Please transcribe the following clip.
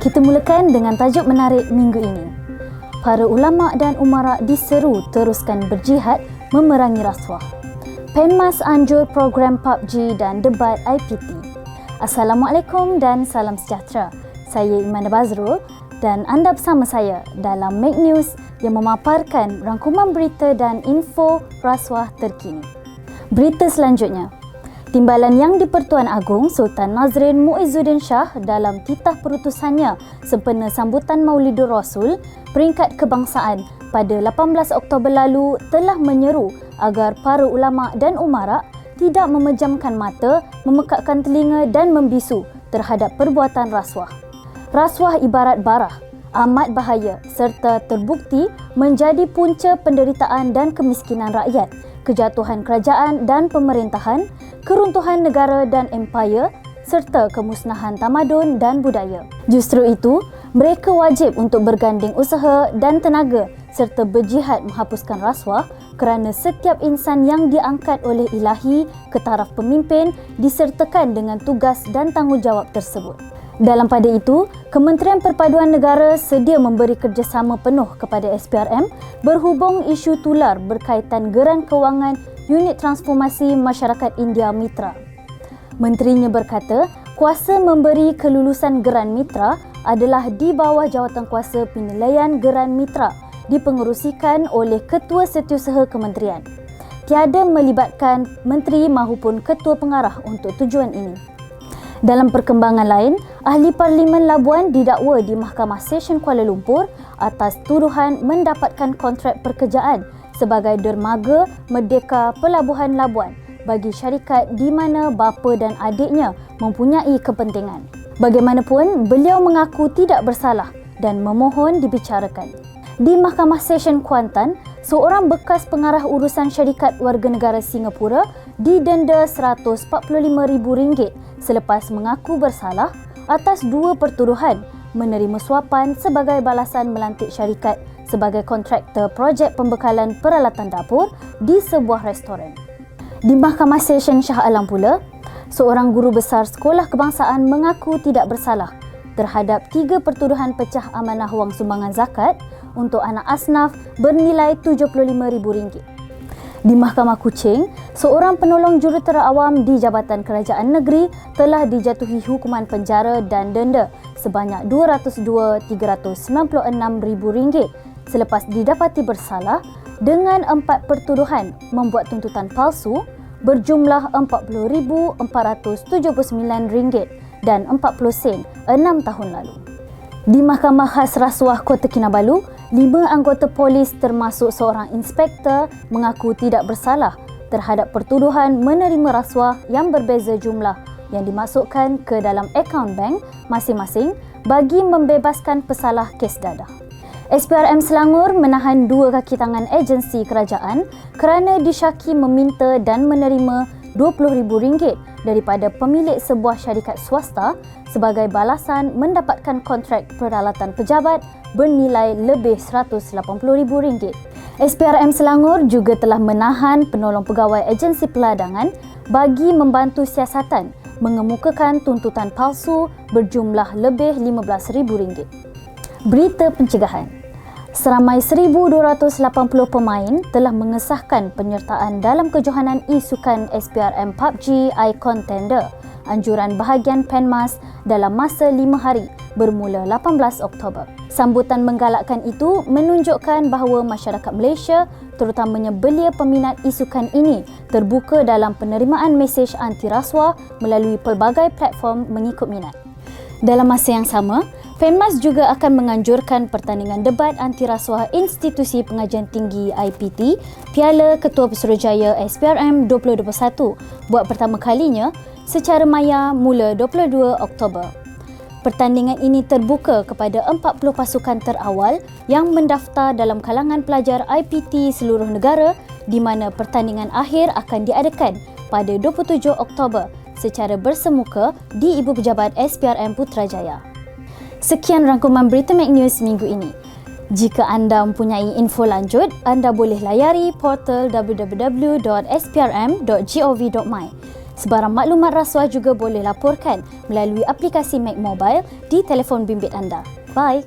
Kita mulakan dengan tajuk menarik minggu ini. Para ulama dan umara diseru teruskan berjihad memerangi rasuah. Penmas anjur program PUBG dan debat IPT. Assalamualaikum dan salam sejahtera. Saya Imanda Bazrul dan anda bersama saya dalam Make News yang memaparkan rangkuman berita dan info rasuah terkini. Berita selanjutnya. Timbalan Yang di-Pertuan Agong Sultan Nazrin Muizzuddin Shah dalam titah perutusannya sempena sambutan Maulidur Rasul peringkat kebangsaan pada 18 Oktober lalu telah menyeru agar para ulama dan umara tidak memejamkan mata, memekakkan telinga dan membisu terhadap perbuatan rasuah. Rasuah ibarat bara, amat bahaya serta terbukti menjadi punca penderitaan dan kemiskinan rakyat, kejatuhan kerajaan dan pemerintahan, keruntuhan negara dan empayar serta kemusnahan tamadun dan budaya. Justru itu, mereka wajib untuk berganding usaha dan tenaga serta berjihad menghapuskan rasuah kerana setiap insan yang diangkat oleh Ilahi ke taraf pemimpin disertakan dengan tugas dan tanggungjawab tersebut. Dalam pada itu, Kementerian Perpaduan Negara sedia memberi kerjasama penuh kepada SPRM berhubung isu tular berkaitan geran kewangan Unit Transformasi Masyarakat India Mitra. Menterinya berkata, kuasa memberi kelulusan geran mitra adalah di bawah Jawatankuasa Penilaian Geran Mitra dipengerusikan oleh Ketua Setiausaha Kementerian. Tiada melibatkan menteri maupun ketua pengarah untuk tujuan ini. Dalam perkembangan lain, Ahli Parlimen Labuan didakwa di Mahkamah Session Kuala Lumpur atas tuduhan mendapatkan kontrak pekerjaan sebagai dermaga Merdeka Pelabuhan Labuan bagi syarikat di mana bapa dan adiknya mempunyai kepentingan. Bagaimanapun, beliau mengaku tidak bersalah dan memohon dibicarakan. Di Mahkamah Session Kuantan, seorang bekas pengarah urusan syarikat warga negara Singapura didenda RM145,000 selepas mengaku bersalah atas dua pertuduhan menerima suapan sebagai balasan melantik syarikat sebagai kontraktor projek pembekalan peralatan dapur di sebuah restoran. Di Mahkamah Session Shah Alam pula, seorang guru besar sekolah kebangsaan mengaku tidak bersalah terhadap 3 pertuduhan pecah amanah wang sumbangan zakat untuk anak asnaf bernilai RM75,000. Di Mahkamah Kuching, seorang penolong jurutera awam di Jabatan Kerajaan Negeri telah dijatuhi hukuman penjara dan denda sebanyak RM202,396,000 selepas didapati bersalah dengan 4 pertuduhan membuat tuntutan palsu berjumlah RM40,479 dan 40 sen 6 tahun lalu. Di Mahkamah Khas Rasuah Kota Kinabalu, 5 anggota polis termasuk seorang inspektor mengaku tidak bersalah terhadap pertuduhan menerima rasuah yang berbeza jumlah yang dimasukkan ke dalam akaun bank masing-masing bagi membebaskan pesalah kes dadah. SPRM Selangor menahan 2 kaki tangan agensi kerajaan kerana disyaki meminta dan menerima RM20,000 daripada pemilik sebuah syarikat swasta sebagai balasan mendapatkan kontrak peralatan pejabat bernilai lebih RM180,000. SPRM Selangor juga telah menahan penolong pegawai agensi peladangan bagi membantu siasatan mengemukakan tuntutan palsu berjumlah lebih RM15,000. Berita pencegahan. Seramai 1,280 pemain telah mengesahkan penyertaan dalam kejohanan e-sukan SPRM PUBG iContender anjuran bahagian Penmas dalam masa 5 hari bermula 18 Oktober. Sambutan menggalakkan itu menunjukkan bahawa masyarakat Malaysia, terutamanya belia peminat e-sukan ini, terbuka dalam penerimaan mesej anti rasuah melalui pelbagai platform mengikut minat. Dalam masa yang sama, Penmas juga akan menganjurkan pertandingan debat anti rasuah Institusi Pengajian Tinggi IPT Piala Ketua Pesuruhjaya SPRM 2021 buat pertama kalinya secara maya mula 22 Oktober. Pertandingan ini terbuka kepada 40 pasukan terawal yang mendaftar dalam kalangan pelajar IPT seluruh negara di mana pertandingan akhir akan diadakan pada 27 Oktober secara bersemuka di Ibu Pejabat SPRM Putrajaya. Sekian rangkuman berita Make News minggu ini. Jika anda mempunyai info lanjut, anda boleh layari portal www.sprm.gov.my. Sebarang maklumat rasuah juga boleh laporkan melalui aplikasi Mek Mobile di telefon bimbit anda. Bye!